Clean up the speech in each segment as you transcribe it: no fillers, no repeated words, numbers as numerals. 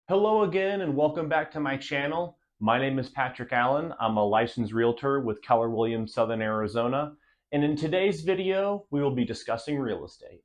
Hello again and welcome back to my channel. My name is Patrick Allen. I'm a licensed realtor with Keller Williams Southern Arizona, and in today's video we will be discussing real estate.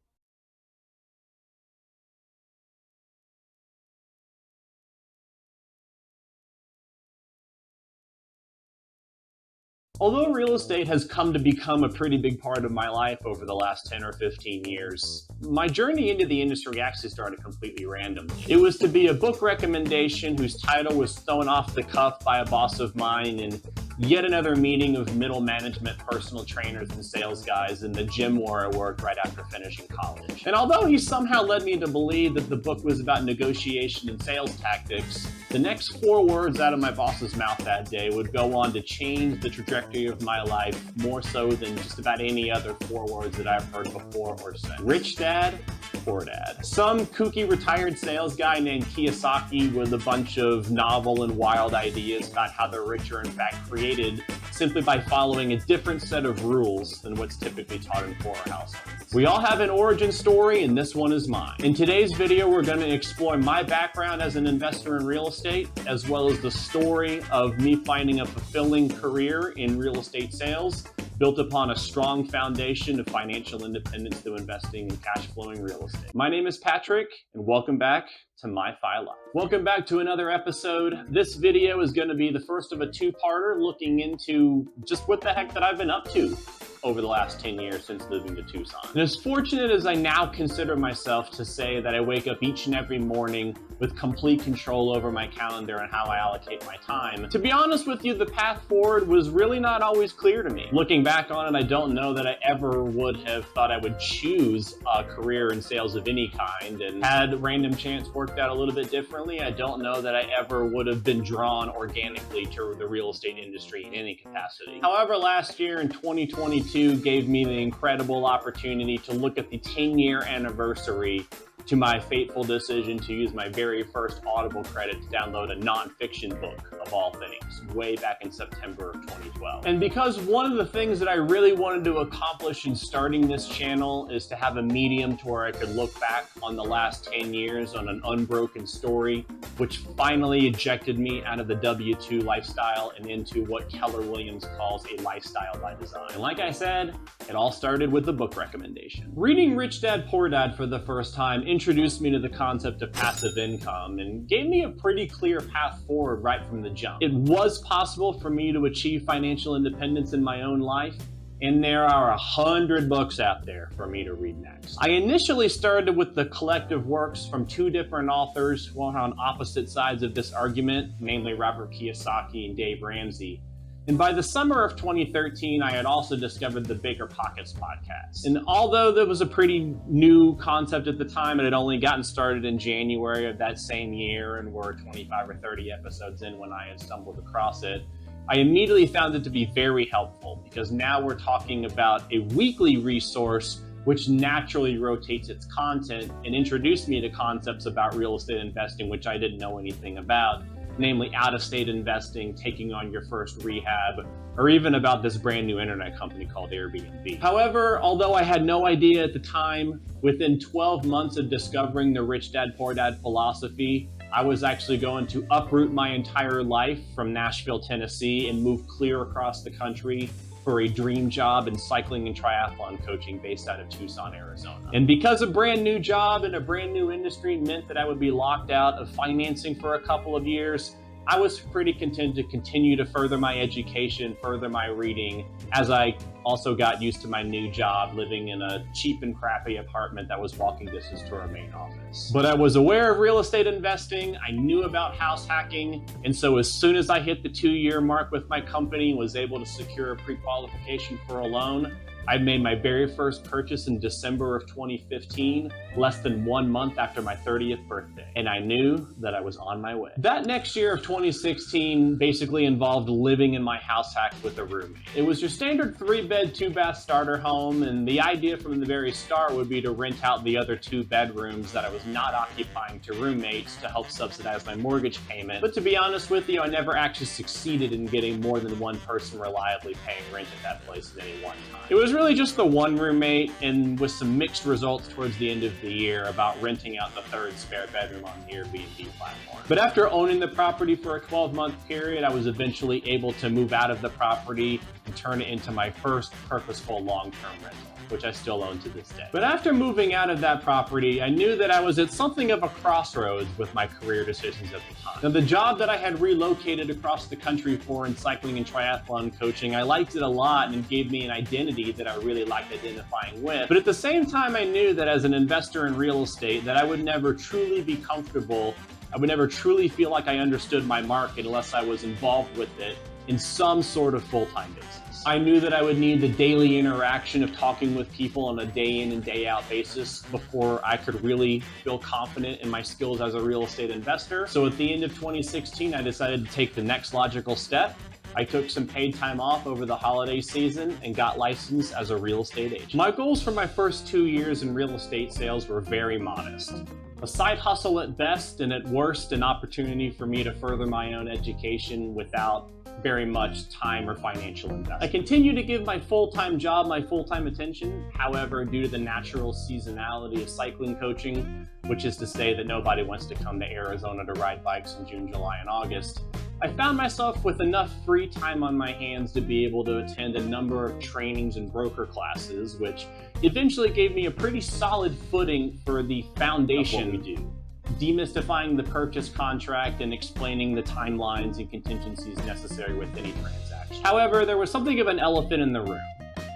Although real estate has come to become a pretty big part of my life over the last 10 or 15 years, my journey into the industry actually started completely random. It was to be a book recommendation whose title was thrown off the cuff by a boss of mine in yet another meeting of middle management, personal trainers, and sales guys in the gym where I worked right after finishing college. And although he somehow led me to believe that the book was about negotiation and sales tactics, the next 4 words out of my boss's mouth that day would go on to change the trajectory of my life more so than just about any other 4 words that I've heard before or since. Rich Dad, Poor Dad. Some kooky retired sales guy named Kiyosaki with a bunch of novel and wild ideas about how the rich are in fact created simply by following a different set of rules than what's typically taught in poorer households. We all have an origin story, and this one is mine. In today's video, we're going to explore my background as an investor in real estate, as well as the story of me finding a fulfilling career in real estate sales, built upon a strong foundation of financial independence through investing in cash flowing real estate. My name is Patrick, and welcome back to My Fi Life. Welcome back to another episode. This video is going to be the first of a 2-parter looking into just what the heck that I've been up to over the last 10 years since moving to Tucson. And as fortunate as I now consider myself to say that I wake up each and every morning with complete control over my calendar and how I allocate my time, to be honest with you, the path forward was really not always clear to me. Looking back on it, I don't know that I ever would have thought I would choose a career in sales of any kind, and had random chance worked out a little bit differently, I don't know that I ever would have been drawn organically to the real estate industry in any capacity. However, last year in 2022 gave me the incredible opportunity to look at the 10-year anniversary to my fateful decision to use my very first Audible credit to download a nonfiction book of all things, way back in September of 2012. And because one of the things that I really wanted to accomplish in starting this channel is to have a medium to where I could look back on the last 10 years on an unbroken story, which finally ejected me out of the W-2 lifestyle and into what Keller Williams calls a lifestyle by design. And like I said, it all started with the book recommendation. Reading Rich Dad, Poor Dad for the first time introduced me to the concept of passive income and gave me a pretty clear path forward right from the jump. It was possible for me to achieve financial independence in my own life, and there are 100 books out there for me to read next. I initially started with the collective works from 2 different authors who are on opposite sides of this argument, namely Robert Kiyosaki and Dave Ramsey. And by the summer of 2013, I had also discovered the Bigger Pockets podcast. And although that was a pretty new concept at the time, it had only gotten started in January of that same year and were 25 or 30 episodes in when I had stumbled across it, I immediately found it to be very helpful because now we're talking about a weekly resource which naturally rotates its content and introduced me to concepts about real estate investing which I didn't know anything about, namely out-of-state investing, taking on your first rehab, or even about this brand new internet company called Airbnb. However, although I had no idea at the time, within 12 months of discovering the Rich Dad, Poor Dad philosophy, I was actually going to uproot my entire life from Nashville, Tennessee and move clear across the country for a dream job in cycling and triathlon coaching based out of Tucson, Arizona. And because a brand new job in a brand new industry meant that I would be locked out of financing for a couple of years, I was pretty content to continue to further my education, further my reading, as I also got used to my new job living in a cheap and crappy apartment that was walking distance to our main office. But I was aware of real estate investing, I knew about house hacking, and so as soon as I hit the 2-year mark with my company and was able to secure a pre-qualification for a loan, I made my very first purchase in December of 2015, less than 1 month after my 30th birthday, and I knew that I was on my way. That next year of 2016 basically involved living in my house hack with a roommate. It was your standard 3-bed, 2-bath starter home, and the idea from the very start would be to rent out the other 2 bedrooms that I was not occupying to roommates to help subsidize my mortgage payment. But to be honest with you, I never actually succeeded in getting more than one person reliably paying rent at that place at any one time. It was really just the one roommate, and with some mixed results towards the end of the year about renting out the third spare bedroom on the Airbnb platform. But after owning the property for a 12-month period, I was eventually able to move out of the property and turn it into my first purposeful long-term rental, which I still own to this day. But after moving out of that property, I knew that I was at something of a crossroads with my career decisions at the time. Now, the job that I had relocated across the country for in cycling and triathlon coaching, I liked it a lot and gave me an identity that I really liked identifying with. But at the same time, I knew that as an investor in real estate, that I would never truly be comfortable. I would never truly feel like I understood my market unless I was involved with it in some sort of full-time basis. I knew that I would need the daily interaction of talking with people on a day in and day out basis before I could really feel confident in my skills as a real estate investor. So at the end of 2016, I decided to take the next logical step. I took some paid time off over the holiday season and got licensed as a real estate agent. My goals for my first 2 years in real estate sales were very modest. A side hustle at best, and at worst, an opportunity for me to further my own education without very much time or financial investment. I continue to give my full-time job my full-time attention. However, due to the natural seasonality of cycling coaching, which is to say that nobody wants to come to Arizona to ride bikes in June, July, and August, I found myself with enough free time on my hands to be able to attend a number of trainings and broker classes, which eventually gave me a pretty solid footing for the foundation of what we do. Demystifying the purchase contract and explaining the timelines and contingencies necessary with any transaction. However, there was something of an elephant in the room.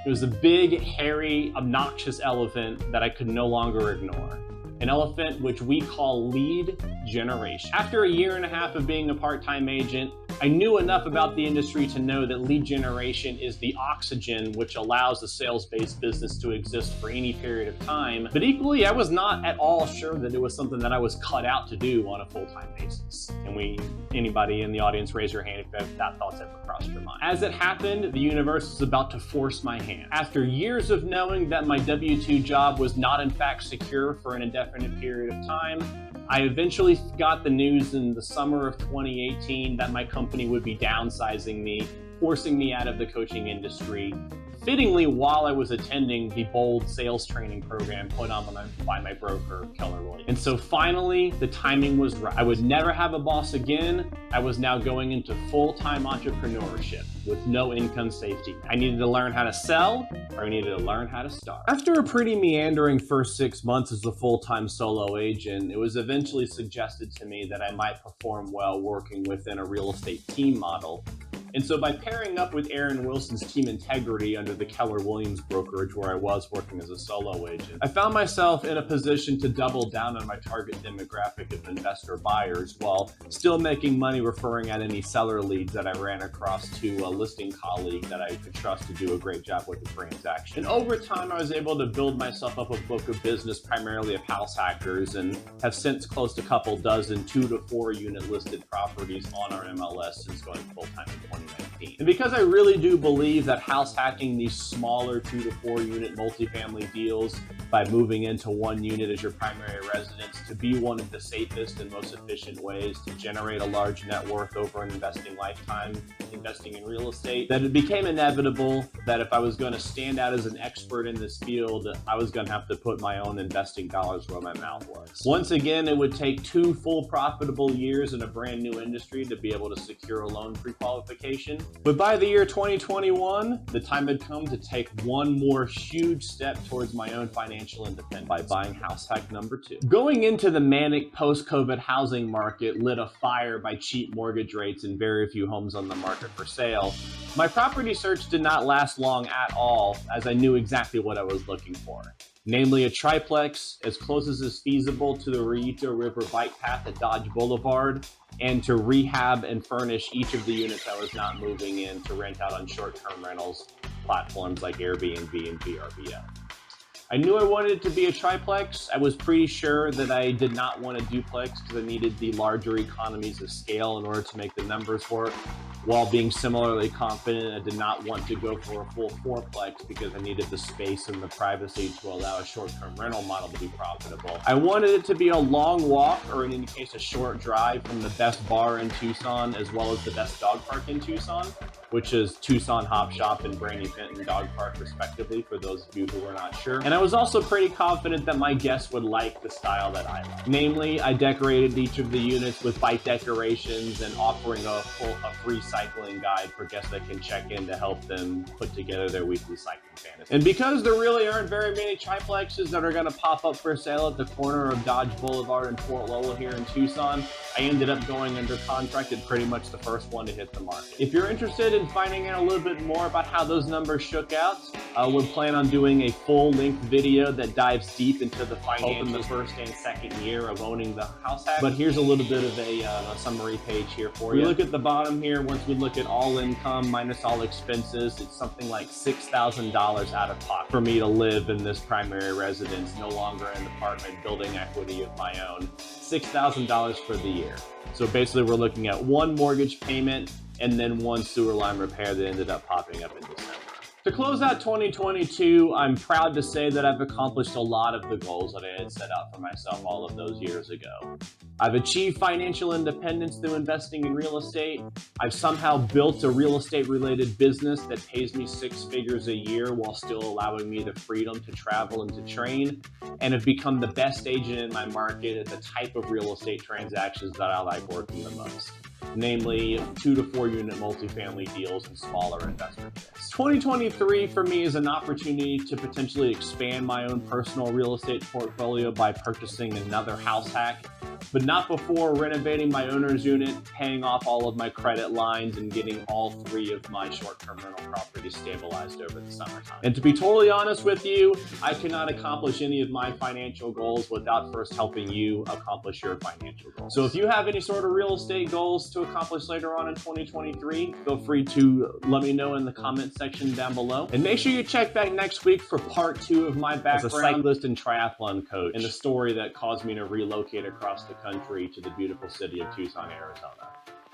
It was a big, hairy, obnoxious elephant that I could no longer ignore. An elephant which we call lead generation. After a year and a half of being a part-time agent, I knew enough about the industry to know that lead generation is the oxygen which allows a sales-based business to exist for any period of time. But equally, I was not at all sure that it was something that I was cut out to do on a full-time basis. And anybody in the audience, raise your hand if that thought's ever crossed your mind. As it happened, the universe was about to force my hand. After years of knowing that my W-2 job was not in fact secure for an indefinite period of time, I eventually got the news in the summer of 2018 that my company would be downsizing me, forcing me out of the coaching industry, fittingly while I was attending the bold sales training program put on by my broker, Keller Williams. And so finally, the timing was right. I would never have a boss again. I was now going into full-time entrepreneurship with no income safety. I needed to learn how to sell, or I needed to learn how to start. After a pretty meandering first 6 months as a full-time solo agent, it was eventually suggested to me that I might perform well working within a real estate team model. And so by pairing up with Aaron Wilson's Team Integrity under the Keller Williams brokerage where I was working as a solo agent, I found myself in a position to double down on my target demographic of investor buyers while still making money referring out any seller leads that I ran across to a listing colleague that I could trust to do a great job with the transaction. And over time, I was able to build myself up a book of business primarily of house hackers and have since closed a couple dozen 2 to 4 unit listed properties on our MLS since going full-time in 2019. And because I really do believe that house hacking these smaller 2 to 4 unit multifamily deals by moving into one unit as your primary residence to be one of the safest and most efficient ways to generate a large net worth over an investing lifetime, investing in real estate, that it became inevitable that if I was going to stand out as an expert in this field, I was going to have to put my own investing dollars where my mouth was. Once again, it would take 2 full profitable years in a brand new industry to be able to secure a loan pre-qualification. But by the year 2021, the time had come to take one more huge step towards my own financial independence by buying house hack number 2. Going into the manic post-COVID housing market lit a fire by cheap mortgage rates and very few homes on the market for sale, my property search did not last long at all, as I knew exactly what I was looking for. Namely a triplex as close as is feasible to the Rito River bike path at Dodge Boulevard, and to rehab and furnish each of the units I was not moving in to rent out on short-term rentals platforms like Airbnb and VRBO. I knew I wanted it to be a triplex. I was pretty sure that I did not want a duplex because I needed the larger economies of scale in order to make the numbers work. while being similarly confident I did not want to go for a full fourplex because I needed the space and the privacy to allow a short-term rental model to be profitable. I wanted it to be a long walk, or in any case a short drive, from the best bar in Tucson as well as the best dog park in Tucson, which is Tucson Hop Shop and Brandy Fenton Dog Park respectively, for those of you who were not sure. And I was also pretty confident that my guests would like the style that I like. Namely, I decorated each of the units with bike decorations and offering a free cycling guide for guests that can check in to help them put together their weekly cycling fantasy. And because there really aren't very many triplexes that are gonna pop up for sale at the corner of Dodge Boulevard and Fort Lowell here in Tucson, I ended up going under contract at pretty much the first one to hit the market. If you're interested in finding out a little bit more about how those numbers shook out, we'll plan on doing a full-length video that dives deep into the financials in the first and second year of owning the house hack. But here's a little bit of a summary page here for you. We look at the bottom here. Once we look at all income minus all expenses, it's something like $6,000 out of pocket for me to live in this primary residence, no longer an apartment, building equity of my own. $6,000 for the year. So basically we're looking at one mortgage payment and then one sewer line repair that ended up popping up in December. To close out 2022, I'm proud to say that I've accomplished a lot of the goals that I had set out for myself all of those years ago. I've achieved financial independence through investing in real estate. I've somehow built a real estate related business that pays me 6 figures a year while still allowing me the freedom to travel and to train, and have become the best agent in my market at the type of real estate transactions that I like working the most. Namely 2 to 4 unit multifamily deals and smaller investment deals. 2023 for me is an opportunity to potentially expand my own personal real estate portfolio by purchasing another house hack, but not before renovating my owner's unit, paying off all of my credit lines, and getting all 3 of my short-term rental properties stabilized over the summertime. And to be totally honest with you, I cannot accomplish any of my financial goals without first helping you accomplish your financial goals. So if you have any sort of real estate goals to accomplish later on in 2023, feel free to let me know in the comment section down below. And make sure you check back next week for part 2 of my background as a cyclist and triathlon coach, and the story that caused me to relocate across the country to the beautiful city of Tucson, Arizona.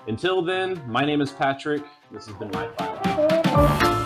Until then, my name is Patrick. This has been My File.